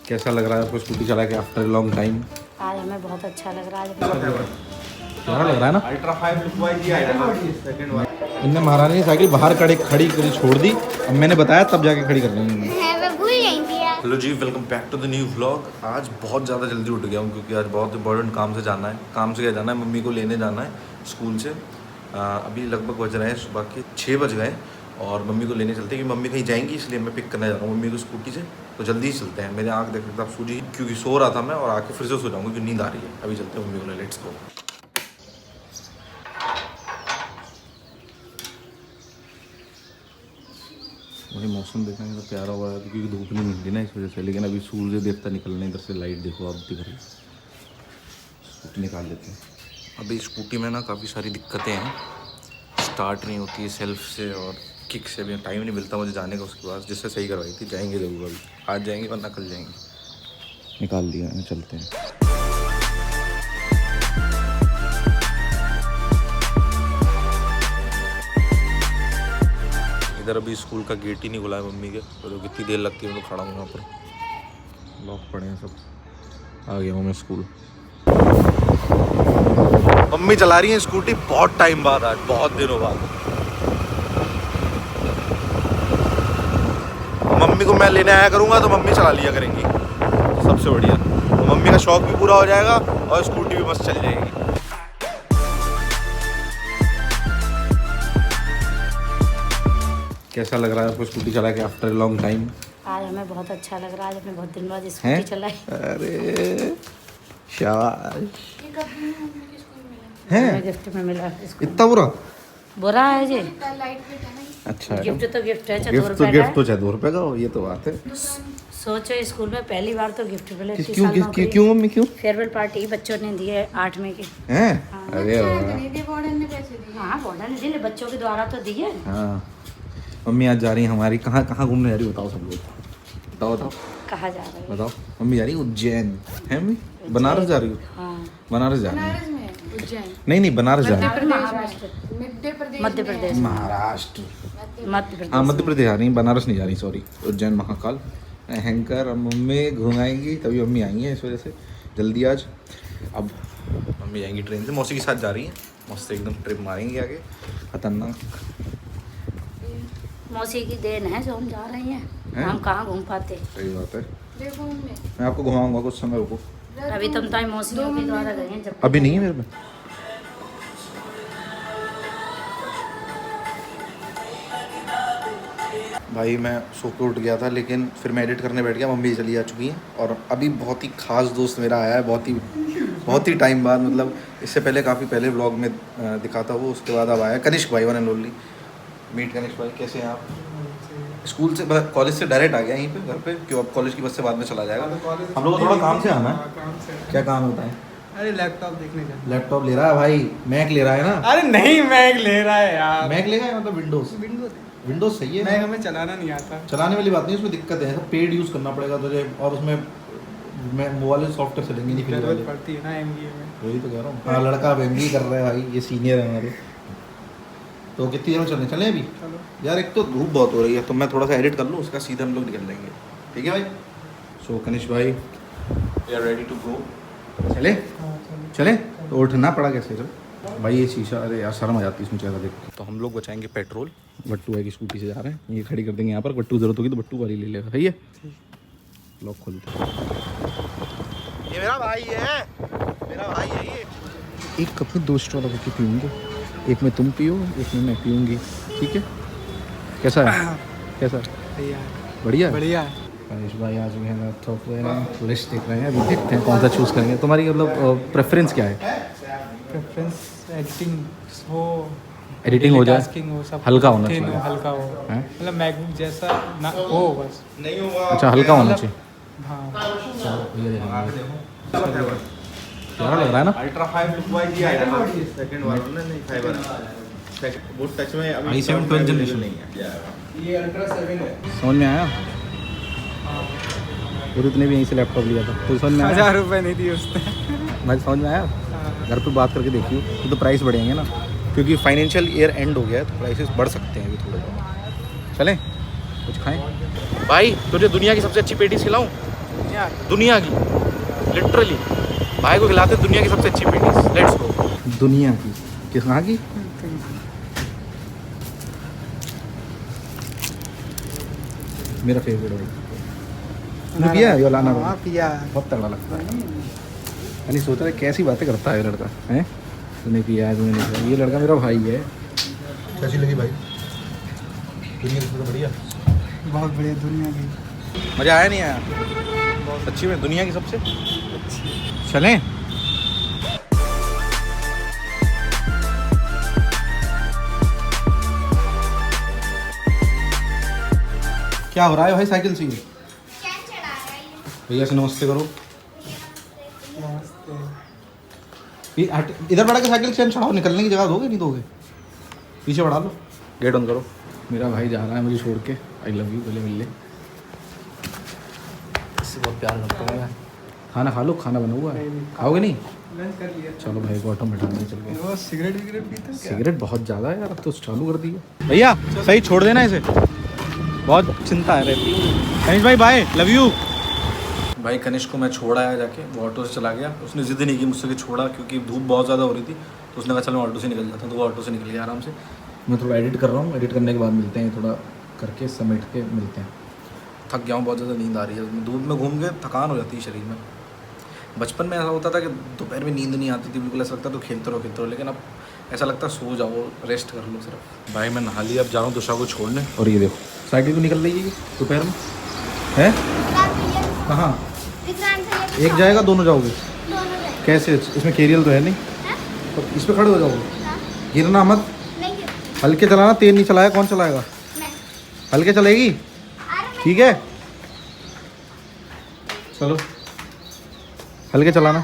कैसा लग रहा है आपको स्कूटी चला के आफ्टर लॉन्ग टाइम? आज हमें बहुत अच्छा लग रहा है। प्यारा लग रहा है ना? अल्ट्रा 5 लिखवाई दिया है सेकंड वाला। इनने महारानी की साइकिल बाहर खड़ी करी छोड़ दी। अब मैंने बताया तब जाके खड़ी कर रही हूँ। हेलो जी, welcome back to the new vlog. आज बहुत ज़्यादा जल्दी उठ गया हूँ क्योंकि आज बहुत इंपॉर्टेंट काम से जाना है। काम से क्या जाना है, मम्मी को लेने जाना है स्कूल से। अभी लगभग बज रहे हैं सुबह के 6 बज गए और मम्मी को लेने चलते हैं क्योंकि मम्मी कहीं जाएंगी, इसलिए मैं पिक करने जा रहा हूँ मम्मी को स्कूटी से। तो जल्दी ही चलते हैं। मेरे आँख देख सकते आप सूझी क्योंकि सो रहा था मैं और आके फिर से सो जाऊँगा क्योंकि नींद आ रही है। अभी चलते हैं मम्मी को ले, लेट्स गो। मुझे मौसम देखने में तो प्यारा हुआ है क्योंकि धूप नहीं मिल रही ना इस वजह से। लेकिन अभी सूर्य देवता निकलने, इधर से लाइट देखो आप दिख रही है। स्कूटी निकाल लेते हैं। अभी स्कूटी में ना काफ़ी सारी दिक्कतें हैं, स्टार्ट नहीं होती है सेल्फ से और किक से। अभी टाइम नहीं मिलता मुझे जाने का उसके बाद, जिससे सही करवाई थी। जाएंगे ज़रूर, अभी आज जाएंगे वरना कल जाएंगे। निकाल दिया है, चलते हैं। इधर अभी स्कूल का गेट ही नहीं खुला है मम्मी के, तो कितनी देर लगती है मैं तो खड़ा हूँ यहाँ पर। लॉक पड़े हैं सब। आ गया हूँ मैं स्कूल। मम्मी चला रही है स्कूटी बहुत टाइम बाद, आज बहुत दिनों बाद। मम्मी को मैं लेने आया करूँगा तो मम्मी चला लिया करेंगी, सबसे बढ़िया। तो मम्मी का शौक भी पूरा हो जाएगा और स्कूटी भी मस्त चल जाएगी। कैसा लग रहा है आपको स्कूटी चला के आफ्टर लॉन्ग टाइम? आज हमें बहुत अच्छा लग रहा है। आज हमने बहुत दिन बाद स्कूटी चलाई। अरे शाबाश। हमें गिफ्ट में मिला। इतना बुरा है जी। अच्छा है। गिफ्ट तो गिफ्ट है, गिफ्ट तो गिफ्ट तो चाहे 2 रुपए का हो, ये तो बात है। सोचो स्कूल में पहली बार तो गिफ्ट मिले। क्यों मम्मी क्यों? फेयरवेल पार्टी बच्चों ने दी है 8वीं की। हैं? अरे वाह। हाँ बॉर्डर ने दिए, बच्चों के द्वारा तो दिए। हाँ मम्मी आज जा रही है हमारी। कहाँ घूमने जा रही बताओ सब लोग। बताओ कहाँ जा रहे हैं? बताओ। मम्मी जा रही है उज्जैन। है मम्मी? बनारस जा रही हो? हाँ बनारस जा रही है। नहीं बनारस जा रही है। मध्य प्रदेश महाराष्ट्र। मध्य हाँ मध्य प्रदेश जा रही है, बनारस नहीं जा रही, सॉरी। उज्जैन महाकाल हैंकर मम्मी घुमाएंगी, तभी मम्मी आई हैं इस वजह से जल्दी आज। अब मम्मी जाएंगी ट्रेन से, मौसी के साथ जा रही हैं। मस्त एकदम ट्रिप मारेंगे आगे, खतरनाक। मौसी की देन है जो हम जा रहे हैं। हम कहाँ घूम पाते। सही बात है। मैं आपको घुमाऊंगा कुछ समय, रुको। अभी तुम तो मौसियों के द्वारा गए हैं, जब अभी नहीं है मेरे में। भाई मैं सो के उठ गया था, लेकिन फिर मैं एडिट करने बैठ गया। मम्मी चली आ चुकी हैं और अभी बहुत ही खास दोस्त मेरा आया है, बहुत ही टाइम बाद। मतलब इससे पहले काफ़ी पहले व्लॉग में दिखा था वो, उसके बाद अब आया कनिष्क भाई, one and only. Meet Kanishk भाई, कैसे हैं आप? स्कूल से कॉलेज से डायरेक्ट आ गया यहीं पे घर पे, क्यों अब कॉलेज की बस से बाद में चला जाएगा। हम लोग को थोड़ा काम से आना है। क्या काम होता है? अरे लैपटॉप देखने का। लैपटॉप ले रहा है भाई, मैक ले रहा है ना? अरे नहीं, मैक ले रहा है यार। मैक लेगा मतलब विंडोज सही है। मैक हमें चलाना नहीं आता। चलाने वाली बात नहीं, उसमें दिक्कत है, पेड यूज़ करना पड़ेगा तुझे, और उसमें मैं मोबाइल सॉफ्टवेयर चलेंगे नहीं फिर जरूरत पड़ती है ना एमबीए में। वही तो कह रहा हूँ। हाँ लड़का अब एमबीए कर रहा है भाई, ये सीनियर है हमारे। तो कितनी देर में चलें अभी? चलो यार एक तो धूप बहुत हो रही है, तो मैं थोड़ा सा एडिट कर लूँ, उसका सीधा हम लोग निकल लेंगे। ठीक है भाई? सो कनिष्क भाई we are ready to go. चले तो उठना पड़ा कैसे? चल भाई ये शीशा, अरे यार शर्म आ जाती है इसमें चेहरा देख। तो हम लोग बचाएंगे पेट्रोल। बट्टू भाई की स्कूटी से जा रहे हैं, ये खड़ी कर देंगे यहाँ पर। बट्टू जरूरत होगी तो बट्टू वाली ले लेगा, सही है? लॉक खोलते हैं। ये मेरा भाई है, मेरा भाई है ये। एक कप में 2 स्ट्रॉ लगा के पीऊँगा, एक में तुम पियो, एक में मैं पीऊँगी, ठीक है? कैसा है? कैसा बढ़िया बढ़िया है। कनिष्क भाई आज भी है थोप रहे हैं, लिस्ट देख रहे हैं। अभी देखते हैं कौन सा चूज़ करेंगे। तुम्हारी मतलब प्रेफरेंस क्या है? प्रेफरेंस एडिटिंग हो, एडिटिंग हो जाए, टास्किंग हो, सब हल्का होना चाहिए। हल्का हो, मतलब मैकबुक जैसा ना हो बस। नहीं होगा। अच्छा हल्का होना चाहिए। हाँ प्यारा लग रहा है ना? अल्ट्रा 5 लिखवाई दिया है सेकंड वाला नहीं 5 वाला। वो टच में अभी i7 12th जनरेशन नहीं है। ये अल्ट्रा 7 है। समझ में आया? और इतने भी यहीं से लैपटॉप लिया था तो समझ में आया? 1000 रुपये नहीं दिए उसने। भाई समझ में आया? घर पे बात करके देखिए तो प्राइस बढ़ेंगे ना, क्योंकि फाइनेंशियल ईयर एंड हो गया है तो प्राइसेस बढ़ सकते हैं अभी थोड़े बहुत। चलें कुछ खाएं? भाई तुझे दुनिया की सबसे अच्छी पेटीज खिलाऊं? दुनिया की, लिटरली भाई को खिलाते दुनिया की सबसे अच्छी पेटीज। Let's go. दुनिया की किस कहाँ की? मेरा फेवरेट है। तूने पिया है ये वाला अनार? हाँ पिया। बहुत तगड़ा लगता है। मैंने सोच रहा है कैसी बातें करता है ये लड़का, हैं? तूने पिया है, तूने नहीं पिया। ये लड़का मेरा भाई है। कैसी लगी भाई? दुनिया की सबसे बढ़िया। बहुत बढ़िया दुनिया की। मज़ा आया नहीं आया? सच्ची में दुनिया की सबसे चलें? क्या हो रहा है भाई? साइकिल चाहिए? भैया से नमस्ते करो। इधर बढ़ा के साइकिल चैन चढ़ाओ। निकलने की जगह दोगे नहीं दोगे? पीछे बढ़ा लो। गेट ऑन करो। मेरा भाई जा रहा है मुझे छोड़ के। आई लव यू, गले मिल ले। इससे बहुत प्यार करता हूँ मैं। खाना खा लो, खाना बना हुआ है। खाओगे नहीं? लंच कर लिया। चलो भाई को ऑटो में बैठा चल गए। वो सिगरेट विगरेट पीते हो क्या? सिगरेट बहुत ज़्यादा है यार, अब तो चालू कर दिया। भैया सही छोड़ देना इसे, बहुत चिंता है रहती है। कनिष्क भाई बाय, लव यू। भाई कनिष्क को मैं छोड़ आया जाके, वो ऑटो से चला गया। उसने जिद नहीं की मुझसे कि छोड़ा, क्योंकि धूप बहुत ज़्यादा हो रही थी। तो उसने कहा चलो मैं ऑटो से निकल जाता हूँ, तो वो ऑटो से निकल गया आराम से। मैं थोड़ा एडिट कर रहा हूँ, एडिट करने के बाद मिलते हैं। थोड़ा करके समेट के मिलते हैं। थक गया हूँ, बहुत ज़्यादा नींद आ रही है। धूप में घूम के थकान हो जाती है शरीर में। बचपन में ऐसा होता था कि दोपहर में नींद नहीं आती थी, बिल्कुल ऐसा लगता तो खेलते रहो। लेकिन अब ऐसा लगता है सो जाओ, रेस्ट कर लो सिर्फ। भाई मैं नहा लिया, अब जा रहा हूँ तुषा को छोड़ने। और ये देखो साइकिल भी निकल रही है दोपहर में, है? कहाँ? एक जाएगा, दोनों जाओगे? कैसे? इसमें कैरियल तो है नहीं, तो इस पर खड़े हो जाओगे। गिरना मत, हल्के चलाना। तेज नहीं चलाया, कौन चलाएगा? हल्के चलेगी, ठीक है? चलो हल्के चलाना।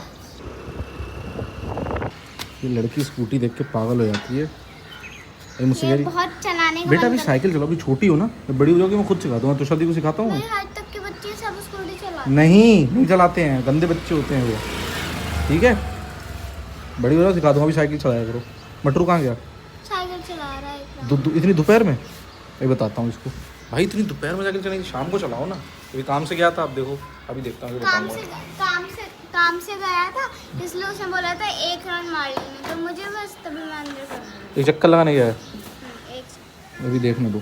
ये लड़की स्कूटी देख के पागल हो जाती है। ये मुझसे कह रही बहुत चलाने का बेटा मन अभी करता साइकिल चलो, अभी छोटी हो ना, जब बड़ी हो जाओगी मैं खुद सिखाता हूँ। तुषार दी को सिखाता हूँ। है। आज तक के बच्चे सब स्कूटी चलाते नहीं चलाते हैं, गंदे बच्चे होते हैं वो, ठीक है? बड़ी हो जाओ सिखा दूँगा, अभी साइकिल चलाया करो। मटरू कहाँ गया? साइकिल चला रहा है। इतनी दोपहर में? मैं बताता हूँ इसको। भाई इतनी दोपहर में साइकिल चलाएगी, शाम को चलाओ ना। अभी काम से गया था, अब देखो अभी देखता हूँ। काम से गया था, इसलिए उसने बोला था 1 रन मार लेने, तो मुझे बस तभी मैं अंदर कर एक चक्कर लगाने गया है, एक अभी देखने दो।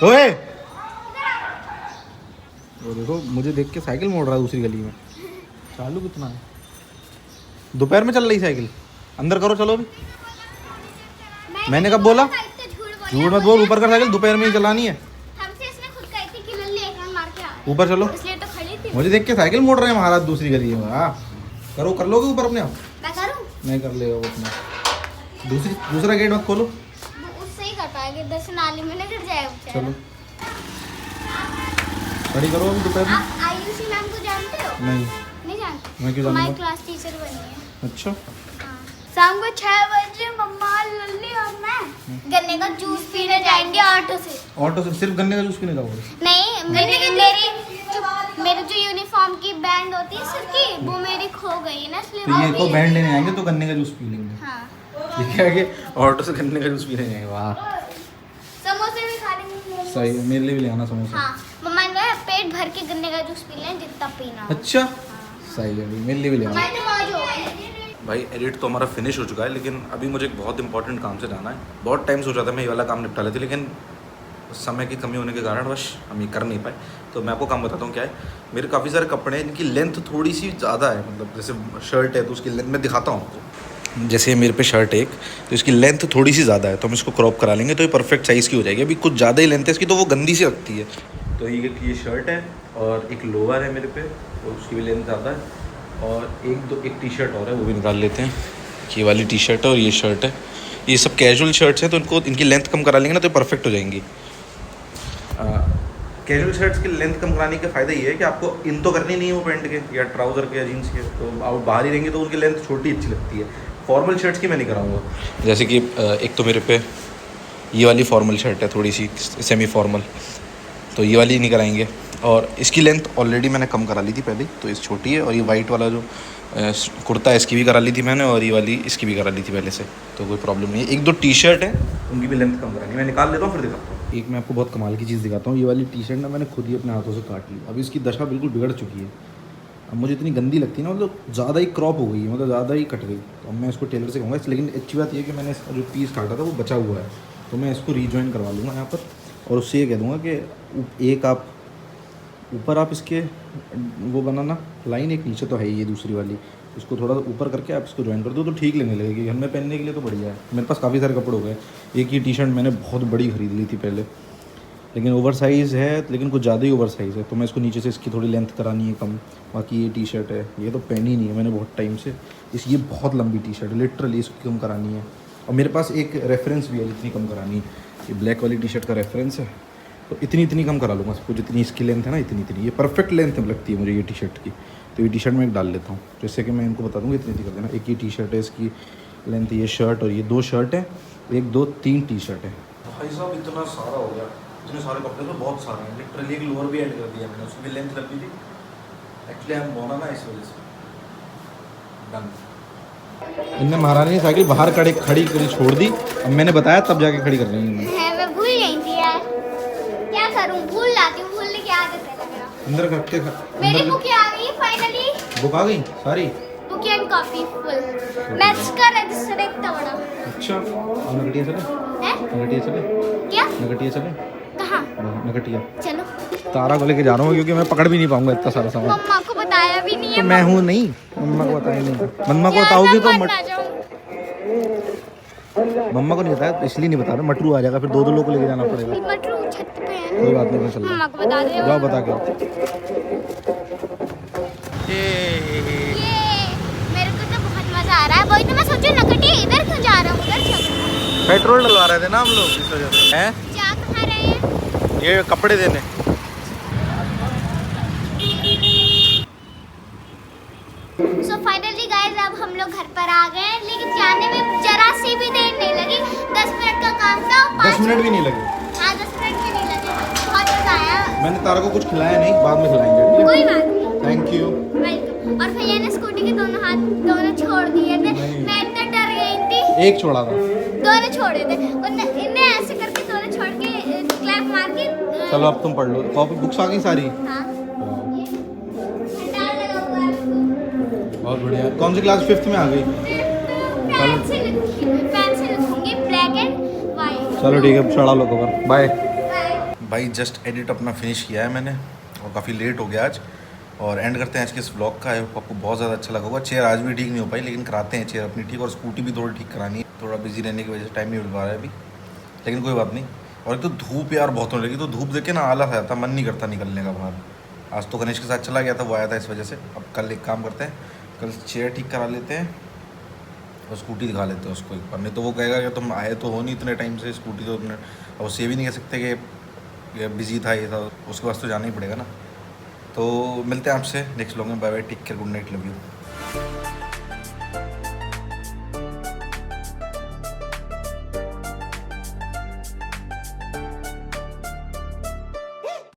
ओए वो देखो मुझे देख के साइकिल मोड़ रहा है दूसरी गली में। चालू कितना है? दोपहर में चल रही साइकिल। अंदर करो, चलो अभी। मैंने कब बोला? झूठ मत बोल। ऊपर कर साइकिल, दोपहर में ही चलानी है। हमसे इसने खुद कही थी कि लल्ली 1 रन मार के आ रहा है, ऊपर चलो। इसलिए तो खड़ी थी। मुझे देख के साइकिल मोड़ रहे हैं महाराज दूसरी गली में। हाँ करो, कर लोगे ऊपर अपने आप? मैं करूं? नहीं कर लेगा वो अपना। दूसरा गेट मत खोलो। वो उससे ही कर पाएंगे, 10 नाली में नहीं गिर जाएगा बेचारा। चलो खड़ी करो अभी दोपहर में। आप आयुषी मैम को जानते हो? नहीं। नहीं जानते? मैं क्यों हमारी जानूंगा? क्लास टीचर बनी है। अच्छा हाँ। शाम को 6 बजे मम्मा, लल्ली और मैं गन्ने का जूस पीने जाएंगे ऑटो से। ऑटो से सिर्फ गन्ने का जूस पीने जाओगे? नहीं, मेरी जो यूनिफॉर्म की बैंड होती है सर की, वो मेरी खो गई है ना, इसलिए तो ये को बैंड लेने आएंगे तो गन्ने का जूस पी लेंगे। हाँ। ये क्या है कि ऑटो से गन्ने का जूस पीने जाएंगे। वाह समोसे भी खा लेंगे। सही है, मेरे लिए भी ले आना समोसा। हाँ, मम्मा ने कहा पेट भर के गन्ने का जूस पी लें जितना पीना हो। अच्छा सही है, मेरे लिए भी ले आना। हमारी तो मौज हो गई। भाई एडिट तो हमारा फिनिश हो चुका है, लेकिन अभी मुझे एक बहुत इंपॉर्टेंट काम से जाना है। बहुत टाइम सोचा था मैं ये वाला काम निपटा लेते, लेकिन समय की कमी होने के कारण बस हम ये कर नहीं पाए। तो मैं आपको काम बताता हूँ क्या है। मेरे काफ़ी सारे कपड़े हैं, इनकी लेंथ थोड़ी सी ज़्यादा है। मतलब जैसे शर्ट है तो उसकी लेंथ मैं दिखाता हूँ आपको। जैसे मेरे पे शर्ट है एक, तो इसकी लेंथ थोड़ी सी ज़्यादा है, तो हम इसको क्रॉप करा लेंगे तो ये परफेक्ट साइज़ की हो जाएगी। अभी कुछ ज़्यादा ही लेंथ है इसकी, तो वो गंदी सी लगती है। तो ये शर्ट है और एक लोअर है मेरे पे, तो उसकी भी लेंथ ज़्यादा है। और एक टी शर्ट और है, वो भी निकाल लेते हैं। ये वाली टी शर्ट है और ये शर्ट है। ये सब कैजुअल शर्ट्स हैं, तो इनकी लेंथ कम करा लेंगे ना तो परफेक्ट हो जाएंगी। कैजुअल शर्ट्स की लेंथ कम कराने का फ़ायदा ये है कि आपको इन तो करनी नहीं है वो पैंट के या ट्राउज़र के या जीन्स के, तो आप बाहर ही रहेंगे तो उनकी लेंथ छोटी अच्छी लगती है। फॉर्मल शर्ट्स की मैं नहीं कराऊंगा। जैसे कि एक तो मेरे पे ये वाली फॉर्मल शर्ट है, थोड़ी सी सेमी फॉर्मल, तो ये वाली नहीं कराएंगे। और इसकी लेंथ ऑलरेडी मैंने कम करा ली थी पहले, तो इस छोटी है। और ये वाइट वाला जो कुर्ता है इसकी भी करा ली थी मैंने, और ये वाली इसकी भी करा ली थी पहले से, तो कोई प्रॉब्लम नहीं है। 1-2 टी शर्ट है उनकी भी लेंथ कम करानी है। मैं निकाल लेता हूँ फिर दिखाता हूँ। एक मैं आपको बहुत कमाल की चीज़ दिखाता हूँ। ये वाली टी शर्ट ना मैंने खुद ही अपने हाथों से काट ली। अभी इसकी दशा बिल्कुल बिगड़ चुकी है। अब मुझे इतनी गंदी लगती है ना, मतलब ज़्यादा ही क्रॉप हो गई है, मतलब ज़्यादा ही कट गई। तो अब मैं इसको टेलर से कहूँगा। लेकिन अच्छी बात ये है कि मैंने इसका जो पीस काटा था वो बचा हुआ है, तो मैं इसको रीजॉइन करवा लूँगा यहाँ पर। और उससे ये कह दूँगा कि एक आप ऊपर आप इसके वो बनाना लाइन, एक नीचे तो है ही ये दूसरी वाली, इसको थोड़ा ऊपर करके आप इसको ज्वाइन कर दो तो ठीक लगने लगेगी। घर में पहनने के लिए तो बढ़िया है। मेरे पास काफ़ी सारे कपड़े हो गए। एक ही टी शर्ट मैंने बहुत बड़ी ख़रीद ली थी पहले, लेकिन ओवर साइज़ है, लेकिन कुछ ज़्यादा ही ओवर साइज़ है, तो मैं इसको नीचे से इसकी थोड़ी लेंथ करानी है कम। बाकी ये टी शर्ट है, ये तो पहनी नहीं है मैंने बहुत टाइम से। ये बहुत लंबी टी शर्ट है, लिटरली इसको कम करानी है। और मेरे पास एक रेफरेंस भी है जितनी कम करानी है। ये ब्लैक वाली टी शर्ट का रेफरेंस है, तो इतनी कम करा लूँगा सबको, जितनी इसकी लेंथ है ना इतनी। ये परफेक्ट लेंथ लगती है मुझे ये टी शर्ट की। तो ये टी शर्ट मैं एक डाल लेता हूँ, जैसे कि मैं इनको बता दूँगा इतनी कर देना। एक ये टी शर्ट है, इसकी लेंथ, ये शर्ट, और ये 2 शर्ट है, 1 2 3 टी शर्ट है। भाई साहब इतना सारा हो गया, इतने सारे कपड़े तो बहुत सारे हैं। लिटरली एक लोअर भी ऐड कर दिया मैंने, उसकी भी लेंथ लंबी थी। एक्चुअली हम बोना ना इस वजह से डन। इनने महारानी ने साइकिल बाहर खड़ी करी छोड़ दी। अब मैंने बताया तब जाके खड़ी कर रही है। मैं भूल गई थी यार, क्या करूं, भूल जाती हूँ, भूलने की आदत है लग रहा। अंदर रखते मेरी बुक आ गई फाइनली, बुक आ गई सारी, book and copy full. Maths का रजिस्टर इतना बड़ा। अच्छा, और नगटिया चले, है नगटिया चले, क्या, नगटिया चले, कहाँ, नगटिया। चलो। तारा को लेके जा रहा हूँ क्योंकि मैं पकड़ भी नहीं पाऊंगा इतना सारा सामान। मम्मा को बताया भी नहीं तो है। मैं हूँ नहीं, मम्मा को बताया नहीं। मम्मा को बताओगी तो मम्मा को नहीं बताया, इसलिए नहीं बता रहा। मटरू आ जाएगा, फिर 2 लोग को लेके जाना पड़ेगा। मटरू छत पे है। कोई बात नहीं, मैं चल रहा मम्मा को बता दे। हूँ। जाओ बता के। ये मेरे को तो बहुत मजा आ रहा है। वही तो मैं सोचू नकटी इधर क्यों जा रहा हूँ, उधर चल। पेट्रोल डलवा रहे थे ना हम लोग इस वजह से। हैं? जा कहाँ रहे हैं? ये कपड़े देने। सो फाइनली गाइस अब हम लोग घर पर आ गए हैं, लेकिन जाने में जरा सी भी देर नहीं लगी। 10 मिनट का काम था। 10 मिनट भी नहीं लगे। हाँ 10 मिनट भी नहीं लगे, बहुत मजा आया। मैंने तारा को कुछ खिलाया नहीं, बाद में खिलाएंगे। कोई बात नहीं, थैंक यू। वेलकम। और भैया ने स्कूटी के दोनों हाथ दोनों छोड़ दिए थे। मैं इतना डर गई थी। एक छोड़ा था, दोनों छोड़े थे, इन्हें ऐसे करके दोनों छोड़ के क्लैप मार के। चलो अब तुम पढ़ लो। कॉपी बुक्स आ गई सारी। हाँ ये डर लगा हुआ है उसको। बहुत बढ़िया। कौन सी क्लास? 5th में आ गई। पेन से लिखूंगी ब्लैक एंड व्हाइट। चलो ठीक है, चढ़ा लो कवर। बाय। बाय। भाई जस्ट एडिट अपना फिनिश किया है मैंने, और काफ़ी लेट हो गया आज। और एंड करते हैं आज के इस व्लॉग का। आई होप आपको बहुत ज़्यादा अच्छा लगा होगा। चेयर आज भी ठीक नहीं हो पाई, लेकिन कराते हैं चेयर अपनी ठीक। और स्कूटी भी थोड़ी ठीक करानी है, थोड़ा बिजी रहने की वजह से टाइम नहीं मिल पा रहा है अभी, लेकिन कोई बात नहीं। और एक तो धूप यार बहुत होने लगी, तो धूप देख के ना आलस आया था, मन नहीं करता निकलने का बाहर। आज तो गणेश के साथ चला गया था, वो आया था इस वजह से। अब कल एक काम करते हैं, कल चेयर ठीक करा लेते हैं और स्कूटी दिखा लेते हैं उसको एक बार। नहीं तो वो कहेगा कि तुम आए तो हो नहीं इतने टाइम से, स्कूटी तो तुमने, अब उसे भी नहीं कह सकते कि बिजी था ये था, उसके पास तो जाना ही पड़ेगा ना। तो मिलते हैं आपसे नेक्स्ट व्लॉग में। Bye bye, take care, good night, love you.